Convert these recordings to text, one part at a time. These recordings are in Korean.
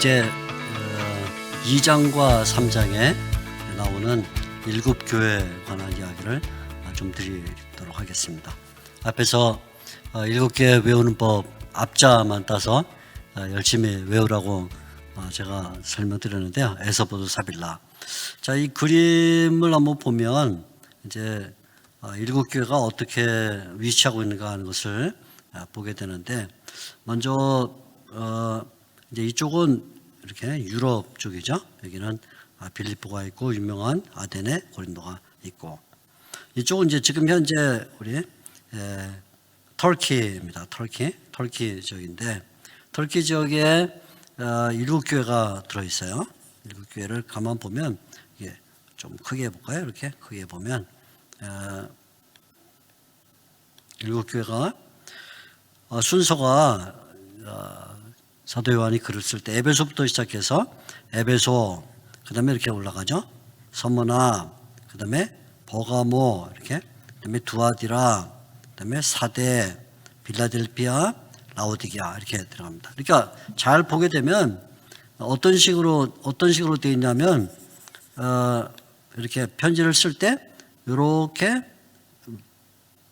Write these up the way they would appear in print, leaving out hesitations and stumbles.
이제 2장과 3장에 나오는 7교회에 관한 이야기를 좀 드리도록 하겠습니다. 앞에서 7개 외우는 법 앞자만 따서 열심히 외우라고 제가 설명드렸는데요. 에서보드 사빌라. 자, 이 그림을 한번 보면 이제 7교회가 어떻게 위치하고 있는가 하는 것을 보게 되는데, 먼저 이제 이쪽은 이렇게 유럽 쪽이죠. 여기는 빌립보가 있고 유명한 아데네, 고린도가 있고, 이쪽은 이제 지금 현재 우리 터키입니다. 터키 지역인데, 터키 지역에 7교회가 들어 있어요. 7교회를 가만 보면, 이게 좀 크게 해볼까요? 이렇게 크게 보면 7교회가 순서가 사도 요한이 글을 쓸 때 에베소부터 시작해서 에베소, 그 다음에 이렇게 올라가죠. 서머나, 그 다음에 버가모, 이렇게, 그 다음에 두아디라, 그 다음에 사대, 빌라델피아, 라오디게아, 이렇게 들어갑니다. 그러니까 잘 보게 되면 어떤 식으로 되어 있냐면, 이렇게 편지를 쓸 때 이렇게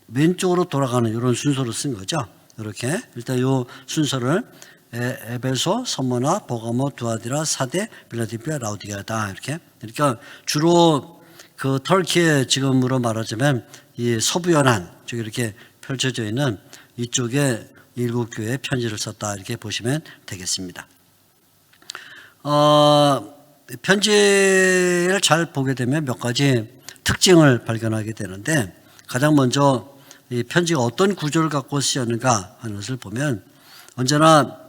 왼쪽으로 돌아가는 이런 순서로 쓴 거죠. 이렇게 일단 이 순서를 에베소, 서머나, 버가모, 두아디라, 사대, 빌라델피아, 라오디게아다, 이렇게. 그러니까 주로 그 터키의 지금으로 말하자면 이 서부 연안 쪽에 이렇게 펼쳐져 있는 이쪽에 7교회에 편지를 썼다, 이렇게 보시면 되겠습니다. 편지를 잘 보게 되면 몇 가지 특징을 발견하게 되는데, 가장 먼저 이 편지가 어떤 구조를 갖고 쓰였는가 하는 것을 보면, 언제나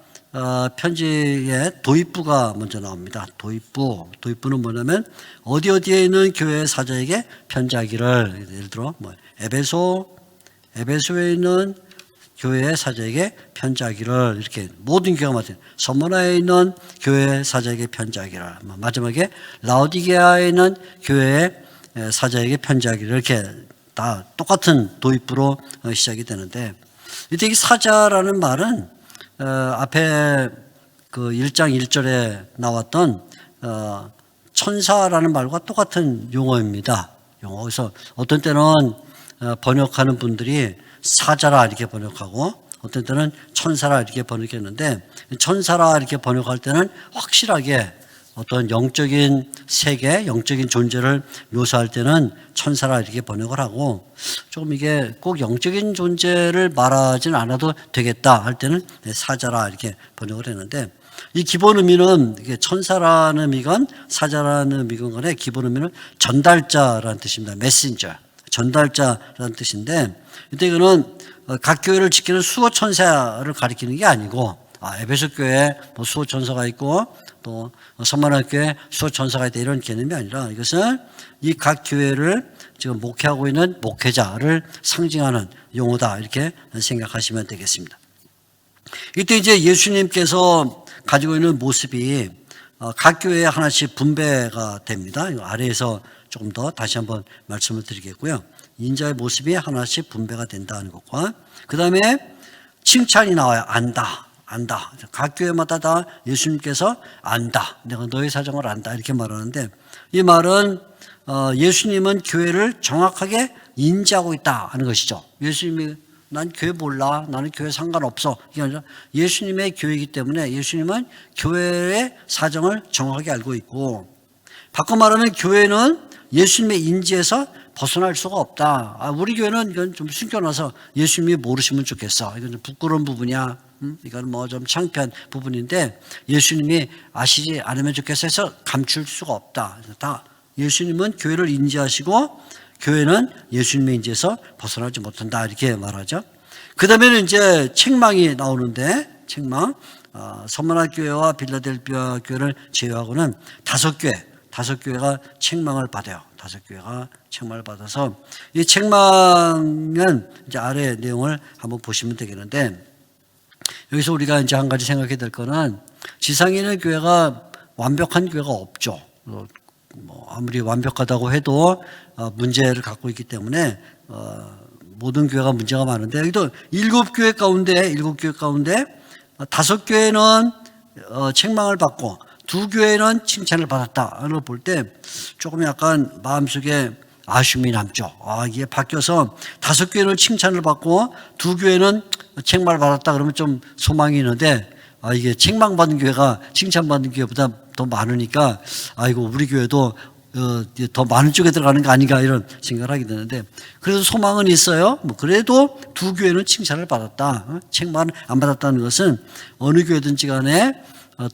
편지에 도입부가 먼저 나옵니다. 도입부는 뭐냐면 어디에 있는 교회 사자에게 편지하기를, 예를 들어 뭐 에베소에 있는 교회 사자에게 편지하기를, 이렇게 모든 교회가 마찬가지. 서머나에 있는 교회 사자에게 편지하기를, 마지막에 라오디게아에 있는 교회 사자에게 편지하기를, 이렇게 다 똑같은 도입부로 시작이 되는데, 이때 이 사자라는 말은 앞에 그 1장 1절에 나왔던 천사라는 말과 똑같은 용어입니다. 그래서 어떤 때는 번역하는 분들이 사자라 이렇게 번역하고, 어떤 때는 천사라 이렇게 번역했는데, 천사라 이렇게 번역할 때는 확실하게 어떤 영적인 세계, 영적인 존재를 묘사할 때는 천사라 이렇게 번역을 하고, 조금 이게 꼭 영적인 존재를 말하지는 않아도 되겠다 할 때는 사자라 이렇게 번역을 했는데, 이 기본 의미는, 이게 천사라는 의미건 사자라는 의미건 간에 기본 의미는 전달자라는 뜻입니다. 메신저, 전달자라는 뜻인데, 이때 이거는 각 교회를 지키는 수호 천사를 가리키는 게 아니고, 에베소 교회에 뭐 수호 천사가 있고 또 서머나 교회에 수호 천사가 있다, 이런 개념이 아니라, 이것은 이 각 교회를 지금 목회하고 있는 목회자를 상징하는 용어다, 이렇게 생각하시면 되겠습니다. 이때 이제 예수님께서 가지고 있는 모습이 각 교회에 하나씩 분배가 됩니다. 아래에서 조금 더 다시 한번 말씀을 드리겠고요. 인자의 모습이 하나씩 분배가 된다는 것과, 그 다음에 칭찬이 나와요. 안다. 각 교회마다 다 예수님께서 안다. 내가 너의 사정을 안다, 이렇게 말하는데, 이 말은 예수님은 교회를 정확하게 인지하고 있다 하는 것이죠. 예수님이 난 교회 몰라, 나는 교회 상관없어, 이게 아니라 예수님의 교회이기 때문에 예수님은 교회의 사정을 정확하게 알고 있고, 바꿔 말하면 교회는 예수님의 인지에서 벗어날 수가 없다. 우리 교회는 이건 좀 숨겨놔서 예수님이 모르시면 좋겠어, 이건 좀 부끄러운 부분이야, 이건 뭐 좀 창피한 부분인데 예수님이 아시지 않으면 좋겠어 해서 감출 수가 없다. 다 예수님은 교회를 인지하시고 교회는 교회님의 인지에서 벗어나지 못한다, 이렇게 말하죠. 그 다음에는 이제 책망이 나오는데, 책망, 서머나 교회와 빌라델피아 교회를 제외하고는 5교회가 책망을 받아요. 5교회가 책망을 받아서, 이 책망은 이제 아래 내용을 한번 보시면 되겠는데, 여기서 우리가 이제 한 가지 생각해야 될 거는, 지상에 있는 교회가 완벽한 교회가 없죠. 뭐 아무리 완벽하다고 해도 문제를 갖고 있기 때문에 모든 교회가 문제가 많은데, 여기도 7교회 가운데 5교회는 책망을 받고 두 교회는 칭찬을 받았다를 볼 때 조금 약간 마음속에 아쉬움이 남죠. 이게 바뀌어서 5교회는 칭찬을 받고 두 교회는 책망을 받았다 그러면 좀 소망이 있는데 이게 책망받은 교회가 칭찬받은 교회보다 더 많으니까 이거 우리 교회도 더 많은 쪽에 들어가는 거 아닌가 이런 생각을 하게 되는데 그래서 소망은 있어요. 그래도 두 교회는 칭찬을 받았다. 책망을 안 받았다는 것은 어느 교회든지 간에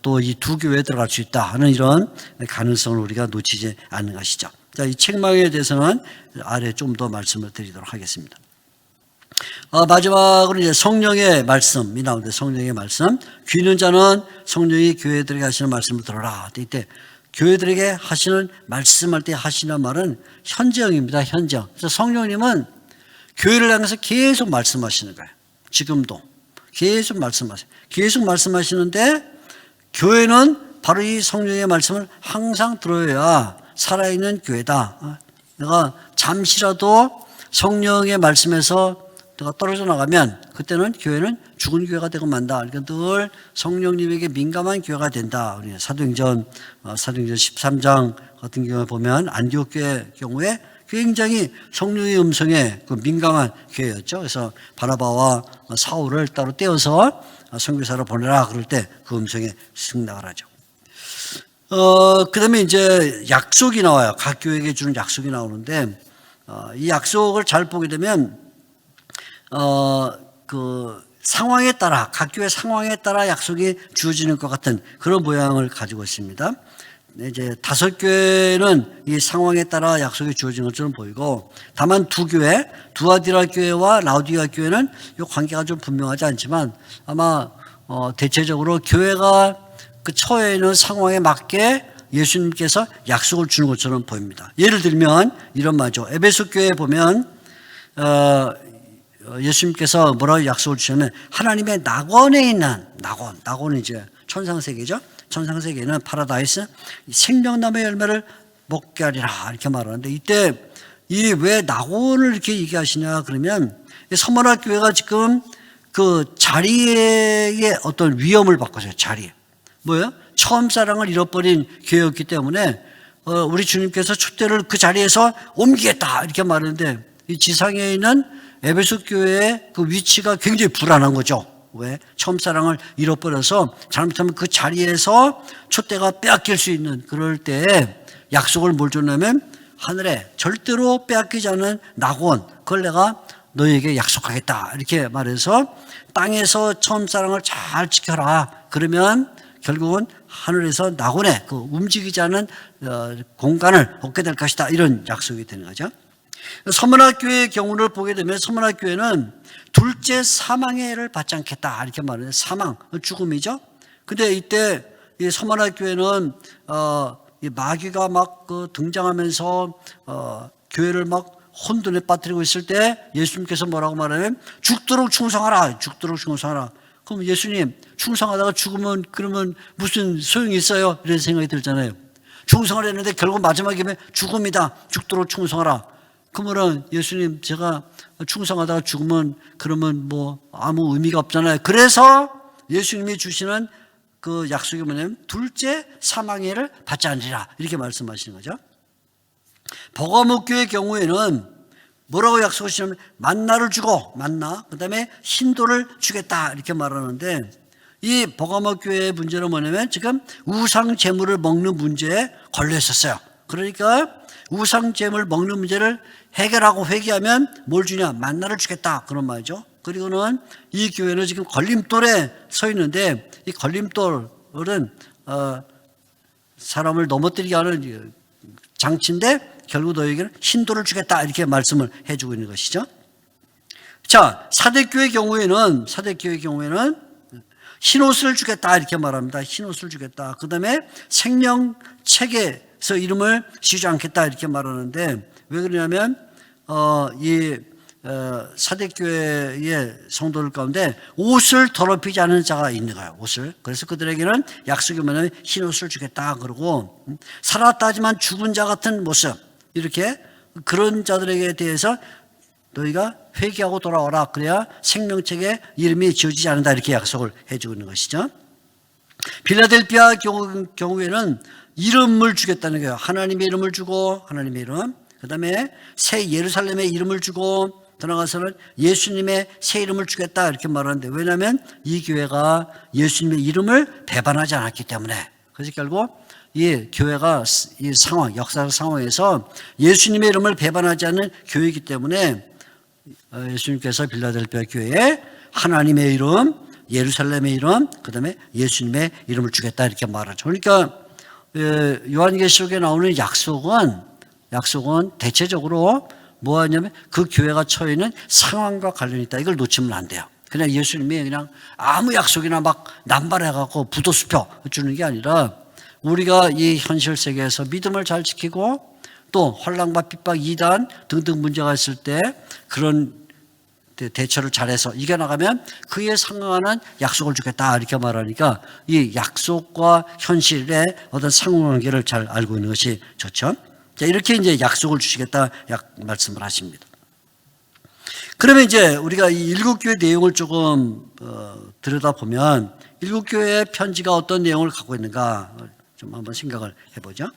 또 이 두 교회에 들어갈 수 있다 하는 이런 가능성을 우리가 놓치지 않는 것이죠. 자, 이 책망에 대해서는 아래 좀 더 말씀을 드리도록 하겠습니다. 마지막으로 이제 성령의 말씀이 나오는데 성령의 말씀. 귀 있는 자는 성령이 교회들에게 하시는 말씀을 들어라. 이때 교회들에게 하시는 말씀할 때 하시는 말은 현재형입니다. 현재형. 그래서 성령님은 교회를 향해서 계속 말씀하시는 거예요. 지금도 계속 말씀하세요. 계속 말씀하시는데 교회는 바로 이 성령의 말씀을 항상 들어야 살아있는 교회다. 내가 잠시라도 성령의 말씀에서 내가 떨어져 나가면 그때는 교회는 죽은 교회가 되고 만다. 그러니까 늘 성령님에게 민감한 교회가 된다. 우리 사도행전 13장 같은 경우에 보면 안디옥 교회 경우에 굉장히 성령의 음성에 민감한 교회였죠. 그래서 바나바와 사울을 따로 떼어서 선교사로 보내라 그럴 때 그 음성에 승낙을 하죠. 그 다음에 이제 약속이 나와요. 각 교회에게 주는 약속이 나오는데, 이 약속을 잘 보게 되면, 그 상황에 따라, 각 교회 상황에 따라 약속이 주어지는 것 같은 그런 모양을 가지고 있습니다. 이제 5교회는 이 상황에 따라 약속이 주어진 것처럼 보이고, 다만 두 교회, 두아디라 교회와 라우디아 교회는 이 관계가 좀 분명하지 않지만 아마 대체적으로 교회가 그 처해 있는 상황에 맞게 예수님께서 약속을 주는 것처럼 보입니다. 예를 들면 이런 말이죠. 에베소 교회에 보면 예수님께서 뭐라고 약속을 주셨냐면 하나님의 낙원에 있는 낙원은 이제 천상세계죠. 천상세계는 파라다이스 생명나무의 열매를 먹게 하리라 이렇게 말하는데 이때 이 왜 낙원을 이렇게 얘기하시냐 그러면 서머나 교회가 지금 그 자리의 어떤 위험을 받고 있어요. 자리에. 뭐예요? 처음 사랑을 잃어버린 교회였기 때문에 우리 주님께서 촛대를 그 자리에서 옮기겠다 이렇게 말하는데 이 지상에 있는 에베소 교회의 그 위치가 굉장히 불안한 거죠. 왜? 처음 사랑을 잃어버려서 잘못하면 그 자리에서 촛대가 빼앗길 수 있는 그럴 때에 약속을 뭘 줬냐면 하늘에 절대로 빼앗기지 않는 낙원 그걸 내가 너희에게 약속하겠다 이렇게 말해서 땅에서 처음 사랑을 잘 지켜라 그러면 결국은 하늘에서 낙원에 그 움직이지 않는 공간을 얻게 될 것이다 이런 약속이 되는 거죠. 서문학교회의 경우를 보게 되면 서문학교회는 둘째 사망의 해를 받지 않겠다 이렇게 말하는데 사망, 죽음이죠. 근데 이때 이 서문학교회는 이 마귀가 막 등장하면서 교회를 막 혼돈에 빠뜨리고 있을 때 예수님께서 뭐라고 말하면 죽도록 충성하라, 죽도록 충성하라. 그럼 예수님 충성하다가 죽으면 그러면 무슨 소용이 있어요? 이런 생각이 들잖아요. 충성을 했는데 결국 마지막에 죽음이다. 죽도록 충성하라. 그러면 예수님 제가 충성하다가 죽으면 그러면 뭐 아무 의미가 없잖아요. 그래서 예수님이 주시는 그 약속이 뭐냐면 둘째 사망해를 받지 않으리라 이렇게 말씀하시는 거죠. 버가모 교회의 경우에는 뭐라고 약속하시냐면 만나를 주고 만나 그다음에 흰돌을 주겠다 이렇게 말하는데 이 버가모 교회의 문제는 뭐냐면 지금 우상 제물을 먹는 문제에 걸려 있었어요. 그러니까 우상 제물 먹는 문제를 해결하고 회개하면 뭘 주냐? 만나를 주겠다 그런 말이죠. 그리고는 이 교회는 지금 걸림돌에 서 있는데 이 걸림돌은 사람을 넘어뜨리게 하는 장치인데 결국 너에게는 흰돌을 주겠다 이렇게 말씀을 해주고 있는 것이죠. 자, 사대교회 경우에는 흰옷을 주겠다 이렇게 말합니다. 흰옷을 주겠다. 그 다음에 생명책에서 이름을 씌우지 않겠다 이렇게 말하는데 왜 그러냐면 이 사대교회의 성도들 가운데 옷을 더럽히지 않은 자가 있는 거예요. 옷을. 그래서 그들에게는 약속이 뭐냐면 흰옷을 주겠다 그러고 살았다 하지만 죽은 자 같은 모습 이렇게 그런 자들에게 대해서 너희가 회개하고 돌아오라 그래야 생명책에 이름이 지어지지 않는다 이렇게 약속을 해주고 있는 것이죠. 빌라델피아 경우에는 이름을 주겠다는 거예요. 하나님의 이름을 주고, 하나님의 이름. 그 다음에 새 예루살렘의 이름을 주고, 더 나아가서는 예수님의 새 이름을 주겠다 이렇게 말하는데, 왜냐하면 이 교회가 예수님의 이름을 배반하지 않았기 때문에. 그래서 결국 이 교회가 이 상황, 역사적 상황에서 예수님의 이름을 배반하지 않는 교회이기 때문에 예수님께서 빌라델피아 교회에 하나님의 이름, 예루살렘의 이름, 그 다음에 예수님의 이름을 주겠다 이렇게 말하죠. 그러니까 요한계시록에 나오는 약속은 대체적으로 뭐하냐면 그 교회가 처해 있는 상황과 관련이 있다. 이걸 놓치면 안 돼요. 그냥 예수님이 그냥 아무 약속이나 막 남발해갖고 부도수표 주는 게 아니라, 우리가 이 현실 세계에서 믿음을 잘 지키고 또 환난과 핍박, 이단 등등 문제가 있을 때 그런 대처를 잘해서 이겨나가면 그에 상응하는 약속을 주겠다 이렇게 말하니까, 이 약속과 현실의 어떤 상호관계를 잘 알고 있는 것이 좋죠. 자, 이렇게 이제 약속을 주시겠다 말씀을 하십니다. 그러면 이제 우리가 이 일곱 교회 내용을 조금 들여다보면 일곱 교회의 편지가 어떤 내용을 갖고 있는가 좀 한번 생각을 해보죠.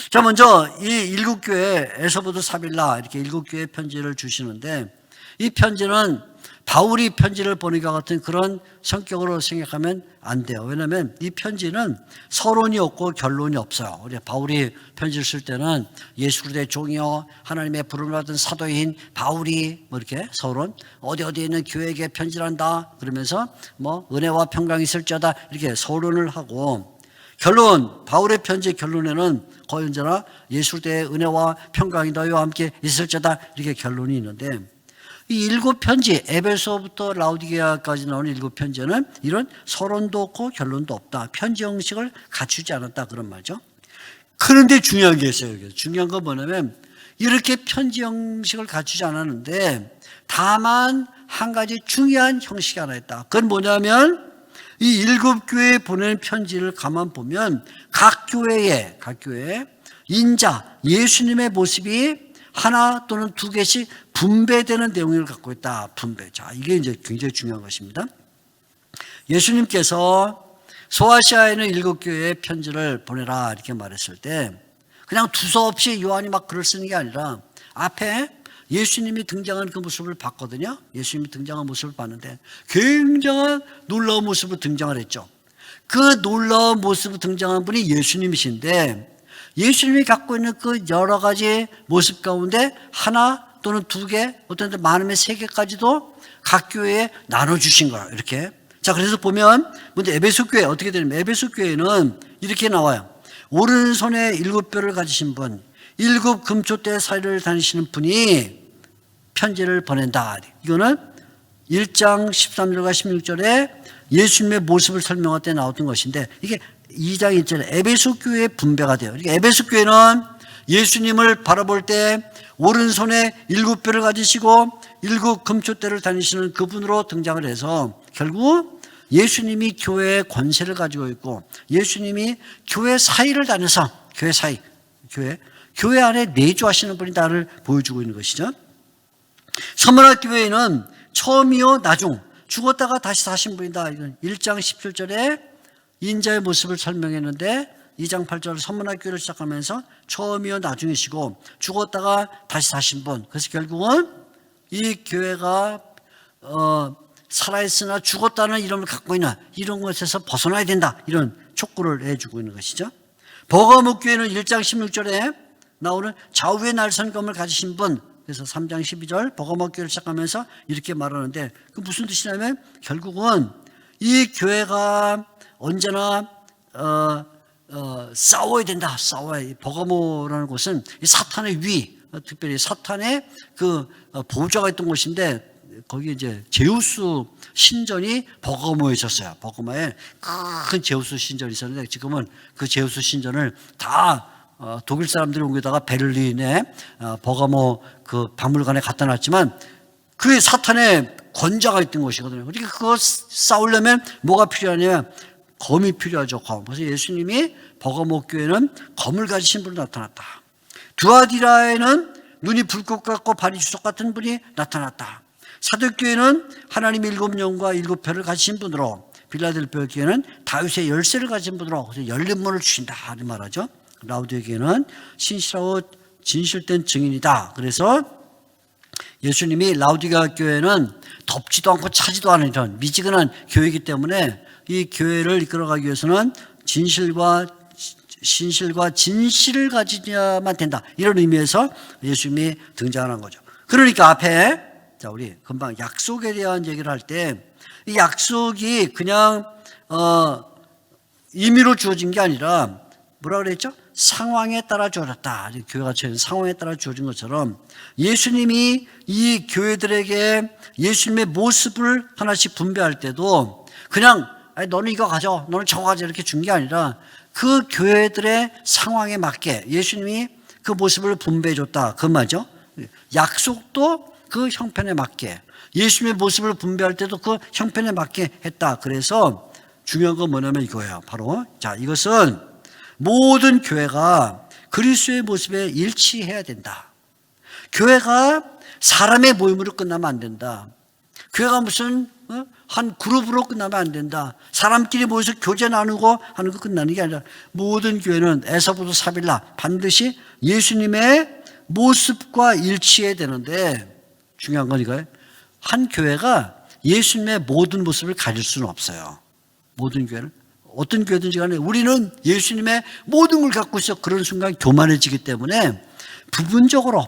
자, 먼저 이 일곱 교회 에서부터 사빌라 이렇게 일곱 교회 편지를 주시는데, 이 편지는 바울이 편지를 보내기와 같은 그런 성격으로 생각하면 안 돼요. 왜냐하면 이 편지는 서론이 없고 결론이 없어요. 우리 바울이 편지를 쓸 때는 예수 그리스도의 종이요 하나님의 부름을 받은 사도인 바울이 뭐 이렇게 서론, 어디에 있는 교회에게 편지를 한다 그러면서 뭐 은혜와 평강이 있을지어다 이렇게 서론을 하고, 결론, 바울의 편지의 결론에는 거의 언제나 예수 그리스도의 은혜와 평강이 너희와 함께 있을지어다 이렇게 결론이 있는데, 이 일곱 편지, 에베소부터 라우디게아까지 나오는 일곱 편지는 이런 서론도 없고 결론도 없다. 편지 형식을 갖추지 않았다 그런 말이죠. 그런데 중요한 게 있어요. 중요한 건 뭐냐면 이렇게 편지 형식을 갖추지 않았는데 다만 한 가지 중요한 형식이 하나 있다. 그건 뭐냐면 이 일곱 교회에 보내는 편지를 가만 보면 각 교회에 인자, 예수님의 모습이 하나 또는 두 개씩 분배되는 내용을 갖고 있다. 분배. 자, 이게 이제 굉장히 중요한 것입니다. 예수님께서 소아시아에 있는 일곱 교회에 편지를 보내라 이렇게 말했을 때 그냥 두서없이 요한이 막 글을 쓰는 게 아니라 앞에 예수님이 등장한 그 모습을 봤거든요. 예수님이 등장한 모습을 봤는데 굉장한 놀라운 모습으로 등장을 했죠. 그 놀라운 모습으로 등장한 분이 예수님이신데, 예수님이 갖고 있는 그 여러 가지 모습 가운데 하나 또는 두 개, 어떤 때 많으면 세 개까지도 각 교회에 나눠주신 거예요. 이렇게. 자, 그래서 보면 먼저 에베소 교회 어떻게 되냐면 에베소 교회는 이렇게 나와요. 오른손에 일곱 뼈를 가지신 분, 일곱 금초대 사이를 다니시는 분이 편지를 보낸다. 이거는 1장 13절과 16절에 예수님의 모습을 설명할 때 나왔던 것인데, 이게 2장 1절에 에베소 교회의 분배가 돼요. 그러니까 에베소 교회는 예수님을 바라볼 때 오른손에 일곱 뼈를 가지시고 일곱 금초대를 다니시는 그분으로 등장을 해서 결국 예수님이 교회의 권세를 가지고 있고 예수님이 교회 사이를 다녀서 교회 안에 내주하시는 분이다를 보여주고 있는 것이죠. 서문화 교회는 처음이요 나중, 죽었다가 다시 사신 분이다. 이건 1장 17절에 인자의 모습을 설명했는데 2장 8절 서문화 교회를 시작하면서 처음이요 나중이시고 죽었다가 다시 사신 분. 그래서 결국은 이 교회가 살아있으나 죽었다는 이름을 갖고 있는 이런 것에서 벗어나야 된다. 이런 촉구를 해주고 있는 것이죠. 버가목 교회는 1장 16절에 나오는 좌우의 날선검을 가지신 분. 그래서 3장 12절 버가목 교회를 시작하면서 이렇게 말하는데 그 무슨 뜻이냐면 결국은 이 교회가 언제나 싸워야 된다. 싸워야. 버가모라는 곳은 이 사탄의 위, 특별히 사탄의 그 보좌가 있던 곳인데 거기 이제 제우스 신전이 버가모에 있었어요. 버가모에 큰 제우스 신전이 있었는데 지금은 그 제우스 신전을 다 독일 사람들이 옮기다가 베를린에 버가모 그 박물관에 갖다 놨지만 그게 사탄의 권좌가 있던 곳이거든요. 그러니까 그거 싸우려면 뭐가 필요하냐면 검이 필요하죠. 검. 그래서 예수님이 버가모 교회는 검을 가지신 분으로 나타났다. 두아디라에는 눈이 불꽃 같고 발이 주석 같은 분이 나타났다. 사도교회는 하나님의 일곱 영과 일곱 표를 가지신 분으로, 빌라델피아 교회는 다윗의 열쇠를 가진 분으로 열린 문을 주신다 이렇게 말하죠. 라우디게 교회는 신실하고 진실된 증인이다. 그래서 예수님이 라우디게 교회는 덮지도 않고 차지도 않은 이런 미지근한 교회이기 때문에 이 교회를 이끌어가기 위해서는 신실과 진실을 가지야만 된다. 이런 의미에서 예수님이 등장하는 거죠. 그러니까 앞에 자 우리 금방 약속에 대한 얘기를 할 때 이 약속이 그냥 임의로 주어진 게 아니라 뭐라 그랬죠? 상황에 따라 주어졌다. 교회가 처한 상황에 따라 주어진 것처럼 예수님이 이 교회들에게 예수님의 모습을 하나씩 분배할 때도 그냥 너는 이거 가져, 너는 저거 가져 이렇게 준 게 아니라 그 교회들의 상황에 맞게 예수님이 그 모습을 분배해 줬다. 그 말이죠. 약속도 그 형편에 맞게 예수님의 모습을 분배할 때도 그 형편에 맞게 했다. 그래서 중요한 건 뭐냐면 이거예요. 바로 자 이것은 모든 교회가 그리스도의 모습에 일치해야 된다. 교회가 사람의 모임으로 끝나면 안 된다. 교회가 무슨 한 그룹으로 끝나면 안 된다. 사람끼리 모여서 교제 나누고 하는 거 끝나는 게 아니라 모든 교회는 에서부터 사빌라 반드시 예수님의 모습과 일치해야 되는데 중요한 건 이거예요. 한 교회가 예수님의 모든 모습을 가질 수는 없어요. 모든 교회는 어떤 교회든지 간에 우리는 예수님의 모든 걸 갖고 있어. 그런 순간 교만해지기 때문에 부분적으로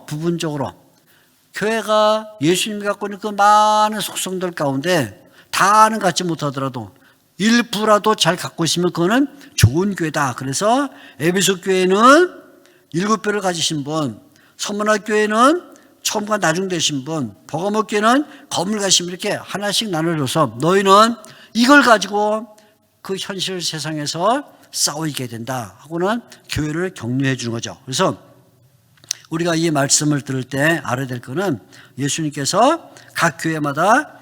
교회가 예수님이 갖고 있는 그 많은 속성들 가운데 다는 갖지 못하더라도 일부라도 잘 갖고 있으면 그거는 좋은 교회다. 그래서 에베소 교회는 7교를 가지신 분, 서문화 교회는 처음과 나중 되신 분, 버가모 교회는 검을 가신 분 이렇게 하나씩 나눠줘서 너희는 이걸 가지고 그 현실 세상에서 싸우게 된다 하고는 교회를 격려해 주는 거죠. 그래서 우리가 이 말씀을 들을 때 알아야 될 거는 예수님께서 각 교회마다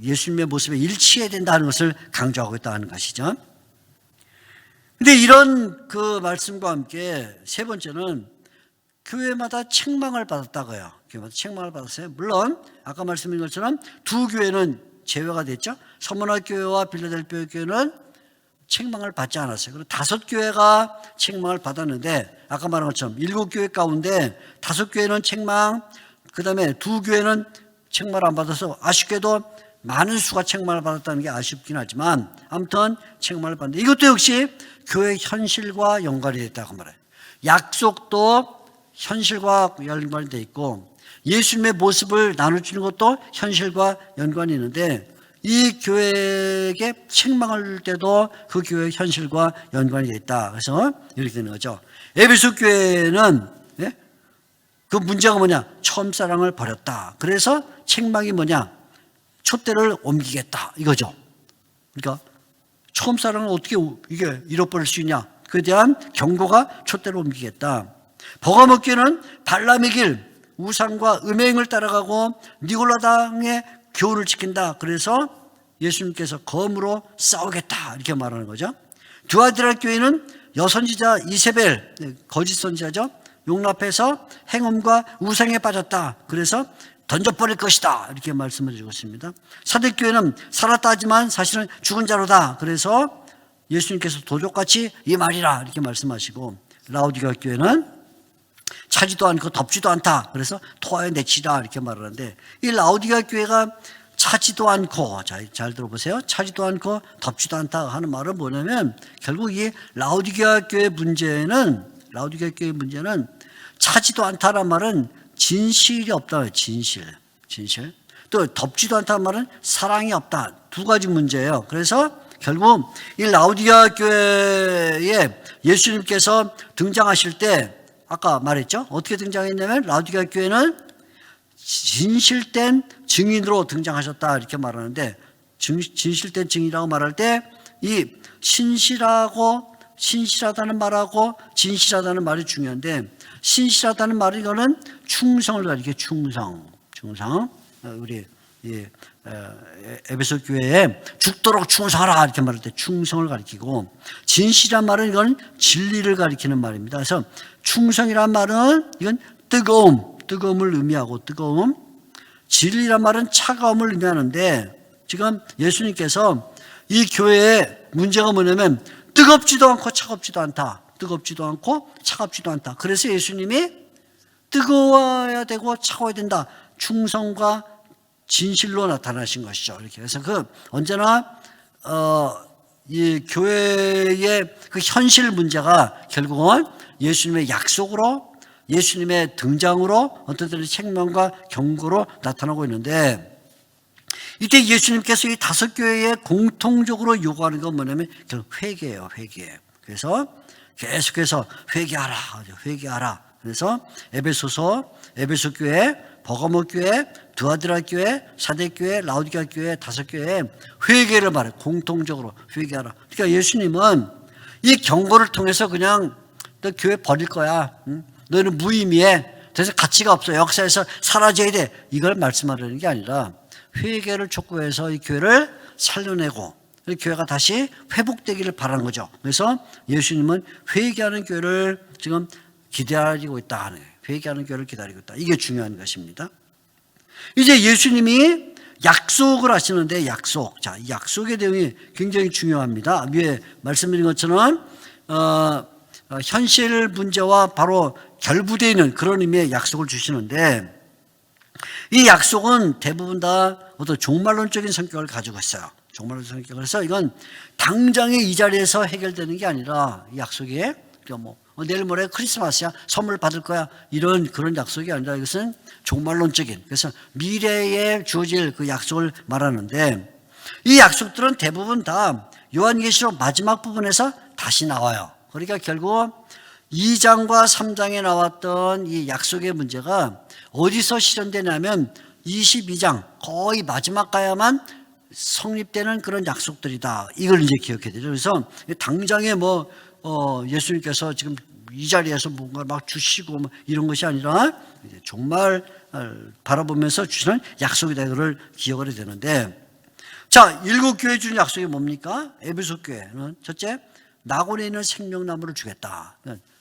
예수님의 모습에 일치해야 된다는 것을 강조하고 있다는 것이죠. 근데 이런 그 말씀과 함께 세 번째는 교회마다 책망을 받았다고요. 교회마다 책망을 받았어요. 물론 아까 말씀드린 것처럼 두 교회는 제외가 됐죠. 서문화 교회와 빌라델피아 교회는 책망을 받지 않았어요. 그리고 5교회가 책망을 받았는데 아까 말한 것처럼 7교회 가운데 5교회는 책망, 그 다음에 2교회는 책망을 안 받아서 아쉽게도 많은 수가 책망을 받았다는 게 아쉽긴 하지만 아무튼 책망을 받는데 이것도 역시 교회 현실과 연관이 됐다고 말해요. 약속도 현실과 연관이 돼 있고 예수님의 모습을 나눠주는 것도 현실과 연관이 있는데 이 교회에게 책망을 줄 때도 그 교회의 현실과 연관이 있다. 그래서 이렇게 되는 거죠. 에베소 교회는 그 문제가 뭐냐? 처음 사랑을 버렸다. 그래서 책망이 뭐냐? 촛대를 옮기겠다 이거죠. 그러니까 처음 사랑을 어떻게 이게 잃어버릴 수 있냐? 그에 대한 경고가 촛대를 옮기겠다. 버가모 교회는 발람의 길, 우상과 음행을 따라가고 니골라당의 교훈을 지킨다. 그래서 예수님께서 검으로 싸우겠다 이렇게 말하는 거죠. 두아디라 교회는 여선지자 이세벨, 거짓 선지자죠. 용납해서 행음과 우상에 빠졌다. 그래서 던져버릴 것이다 이렇게 말씀을 주고 있습니다. 사대교회는 살았다 하지만 사실은 죽은 자로다. 그래서 예수님께서 도적같이 이 말이라 이렇게 말씀하시고 라우디게 교회는 차지도 않고 덮지도 않다. 그래서 토하여 내치라 이렇게 말하는데 이 라우디게 교회가 차지도 않고 잘 들어보세요. 차지도 않고 덮지도 않다 하는 말은 뭐냐면 결국 이 라우디게 교회 문제는 차지도 않다는 말은 진실이 없다. 진실. 또 덮지도 않다는 말은 사랑이 없다. 두 가지 문제예요. 그래서 결국 이 라우디게 교회에 예수님께서 등장하실 때 아까 말했죠. 어떻게 등장했냐면 라우디게 교회는 진실된 증인으로 등장하셨다 이렇게 말하는데 진실된 증인이라고 말할 때 이 신실하다는 말하고 진실하다는 말이 중요한데 신실하다는 말은 이거는 충성을 가리켜 충성 우리 에베소 교회에 죽도록 충성하라 이렇게 말할 때 충성을 가리키고 진실한 말은 이건 진리를 가리키는 말입니다. 그래서 충성이란 말은 이건 뜨거움을 의미하고 진리란 말은 차가움을 의미하는데 지금 예수님께서 이 교회의 문제가 뭐냐면 뜨겁지도 않고 차갑지도 않다. 뜨겁지도 않고 차갑지도 않다. 그래서 예수님이 뜨거워야 되고 차가워야 된다. 충성과 진실로 나타나신 것이죠. 이렇게. 그래서 언제나 이 교회의 그 현실 문제가 결국은 예수님의 약속으로, 예수님의 등장으로, 어떤 때는 생명과 경고로 나타나고 있는데, 이때 예수님께서 이 5교회에 공통적으로 요구하는 건 뭐냐면 결국 회개예요. 회개. 그래서 계속해서 회개하라. 회개하라. 그래서 에베소 교회, 버가모 교회, 두아드라 교회, 사대 교회, 라우디게아 교회 5교회에 회개를 말해. 공통적으로 회개하라. 그러니까 예수님은 이 경고를 통해서 그냥 너 교회 버릴 거야. 너는 무의미해. 그래서 가치가 없어. 역사에서 사라져야 돼. 이걸 말씀하려는 게 아니라 회개를 촉구해서 이 교회를 살려내고 이 교회가 다시 회복되기를 바라는 거죠. 그래서 예수님은 회개하는 교회를 지금 기다리고 있다. 회개하는 교회를 기다리고 있다. 이게 중요한 것입니다. 이제 예수님이 약속을 하시는데 약속. 자, 이 약속의 내용이 굉장히 중요합니다. 위에 말씀드린 것처럼 현실 문제와 바로 결부되어 있는 그런 의미의 약속을 주시는데, 이 약속은 대부분 다 어떤 종말론적인 성격을 가지고 있어요. 종말론적 성격. 그래서 이건 당장에 이 자리에서 해결되는 게 아니라, 이 약속이 내일 모레 크리스마스야, 선물 받을 거야, 그런 약속이 아니라 이것은 종말론적인, 그래서 미래에 주어질 그 약속을 말하는데, 이 약속들은 대부분 다 요한계시록 마지막 부분에서 다시 나와요. 그러니까 결국 2장과 3장에 나왔던 이 약속의 문제가 어디서 실현되냐면 22장 거의 마지막 가야만 성립되는 그런 약속들이다. 이걸 이제 기억해야 되죠. 그래서 당장에 예수님께서 지금 이 자리에서 뭔가 막 주시고 이런 것이 아니라 정말 바라보면서 주시는 약속이다. 이거를 기억을 해야 되는데, 자, 7교회 주는 약속이 뭡니까? 에베소 교회는 첫째, 낙원에 있는 생명나무를 주겠다.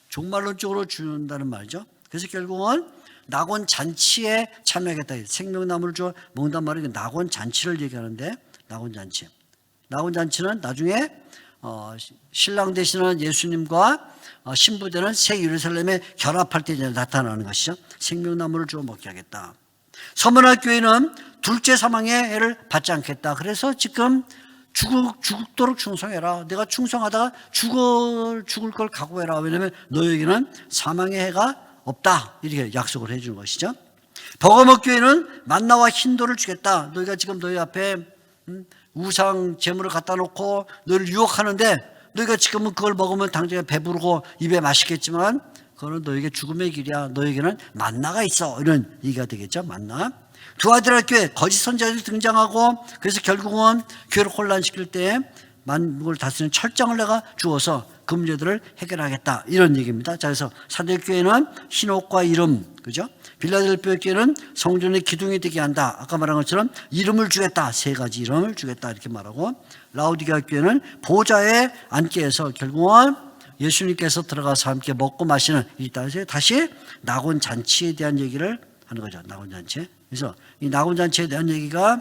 종말론적으로 준다는 말이죠. 그래서 결국은 낙원 잔치에 참여하겠다. 생명나무를 줘 먹는단 말이 낙원 잔치를 얘기하는데, 낙원 잔치. 낙원 잔치는 나중에 신랑 되시는 예수님과 신부되는 새 예루살렘에 결합할 때 나타나는 것이죠. 생명나무를 주어 먹게 하겠다. 서문학 교회는 둘째 사망의 해를 받지 않겠다. 그래서 지금 죽도록 충성해라. 내가 충성하다가 죽을 걸 각오해라. 왜냐하면 너에게는 사망의 해가 없다. 이렇게 약속을 해주는 것이죠. 버가모 교회는 만나와 흰돌을 주겠다. 너희가 지금 너희 앞에 우상 제물을 갖다 놓고 너를 유혹하는데, 너희가 지금은 그걸 먹으면 당장에 배부르고 입에 맛있겠지만 그거는 너에게 죽음의 길이야. 너에게는 만나가 있어. 이런 얘기가 되겠죠. 만나. 두아드라 교회 거짓 선지자들이 등장하고, 그래서 결국은 교회를 혼란시킬 때 만국을 다스리는 철장을 내가 주어서 그 문제들을 해결하겠다. 이런 얘기입니다. 자, 그래서 사도교회는 흰옷과 이름, 그죠? 빌라델피아 교회는 성전의 기둥이 되게 한다. 아까 말한 것처럼 이름을 주겠다. 3가지 이름을 주겠다. 이렇게 말하고, 라우디게아 교회는 보좌에 앉게 해서 결국은 예수님께서 들어가서 함께 먹고 마시는 이 땅에서 다시 낙원 잔치에 대한 얘기를 하는 거죠. 낙원 잔치. 그래서 이 낙원 잔치에 대한 얘기가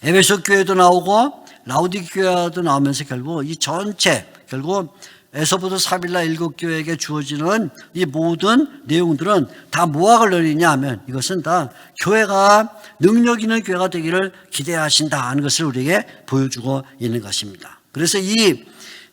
에베소 교회도 나오고 라우디게아 교회도 나오면서 결국 이 전체, 결국 에서부터 사빌라 7교회에게 주어지는 이 모든 내용들은 다 무엇을 의미하냐 하면, 이것은 다 교회가 능력 있는 교회가 되기를 기대하신다 하는 것을 우리에게 보여주고 있는 것입니다. 그래서 이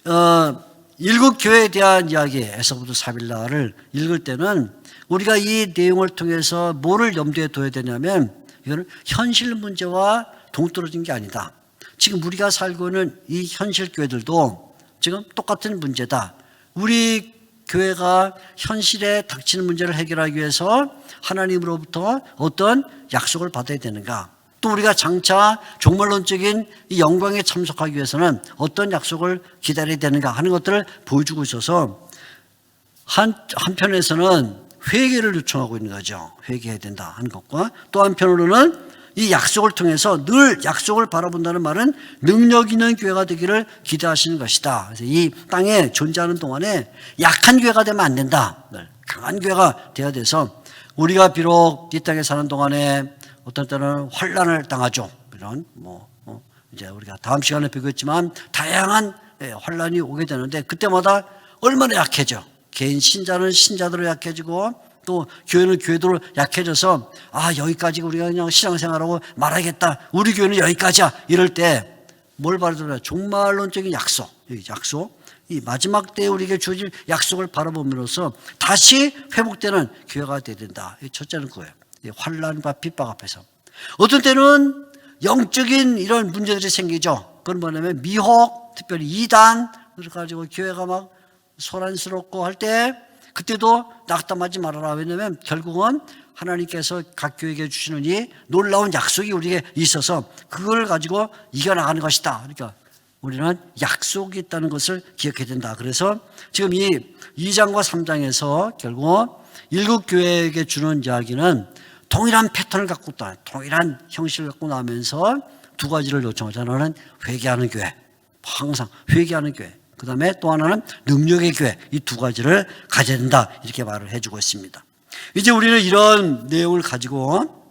7교회에 대한 이야기, 에서부터 사빌라를 읽을 때는 우리가 이 내용을 통해서 뭐를 염두에 둬야 되냐면, 이거는 현실 문제와 동떨어진 게 아니다. 지금 우리가 살고 있는 이 현실 교회들도 지금 똑같은 문제다. 우리 교회가 현실에 닥치는 문제를 해결하기 위해서 하나님으로부터 어떤 약속을 받아야 되는가, 또 우리가 장차 종말론적인 이 영광에 참석하기 위해서는 어떤 약속을 기다려야 되는가 하는 것들을 보여주고 있어서 한편에서는 회개를 요청하고 있는 거죠. 회개해야 된다 하는 것과, 또 한편으로는 이 약속을 통해서 늘 약속을 바라본다는 말은 능력 있는 교회가 되기를 기대하시는 것이다. 그래서 이 땅에 존재하는 동안에 약한 교회가 되면 안 된다. 강한 교회가 되어야 돼서, 우리가 비록 이 땅에 사는 동안에 어떤 때는 환난을 당하죠. 이런 이제 우리가 다음 시간에 배우겠지만 다양한 환란이 오게 되는데 그때마다 얼마나 약해져. 개인 신자는 신자대로 약해지고 또 교회는 교회대로 약해져서 여기까지 우리가 그냥 신앙생활하고 말하겠다. 우리 교회는 여기까지야. 이럴 때 뭘 바라더라? 종말론적인 약속. 이 마지막 때에 우리에게 주어질 약속을 바라봄으로써 다시 회복되는 교회가 되어야 된다. 첫째는 그거예요. 환란과 핍박 앞에서. 어떤 때는 영적인 이런 문제들이 생기죠. 그건 뭐냐면 미혹, 특별히 이단, 그래가지고 교회가 막 소란스럽고 할 때 그때도 낙담하지 말아라. 왜냐하면 결국은 하나님께서 각 교회에게 주시는 이 놀라운 약속이 우리에게 있어서 그걸 가지고 이겨나가는 것이다. 그러니까 우리는 약속이 있다는 것을 기억해야 된다. 그래서 지금 이 2장과 3장에서 결국 일곱 교회에게 주는 이야기는 동일한 패턴을 갖고 있다. 동일한 형식을 갖고 나면서 두 가지를 요청하죠. 하나는 회개하는 교회. 항상 회개하는 교회. 그 다음에 또 하나는 능력의 교회. 이 두 가지를 가져야 된다. 이렇게 말을 해주고 있습니다. 이제 우리는 이런 내용을 가지고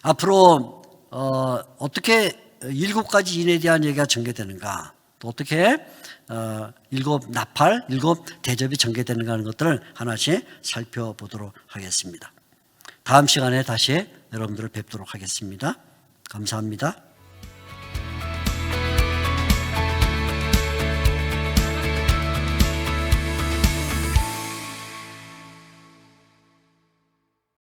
앞으로 어떻게 일곱 가지 인에 대한 얘기가 전개되는가, 또 어떻게 일곱 나팔, 일곱 대접이 전개되는가 하는 것들을 하나씩 살펴보도록 하겠습니다. 다음 시간에 다시 여러분들을 뵙도록 하겠습니다. 감사합니다.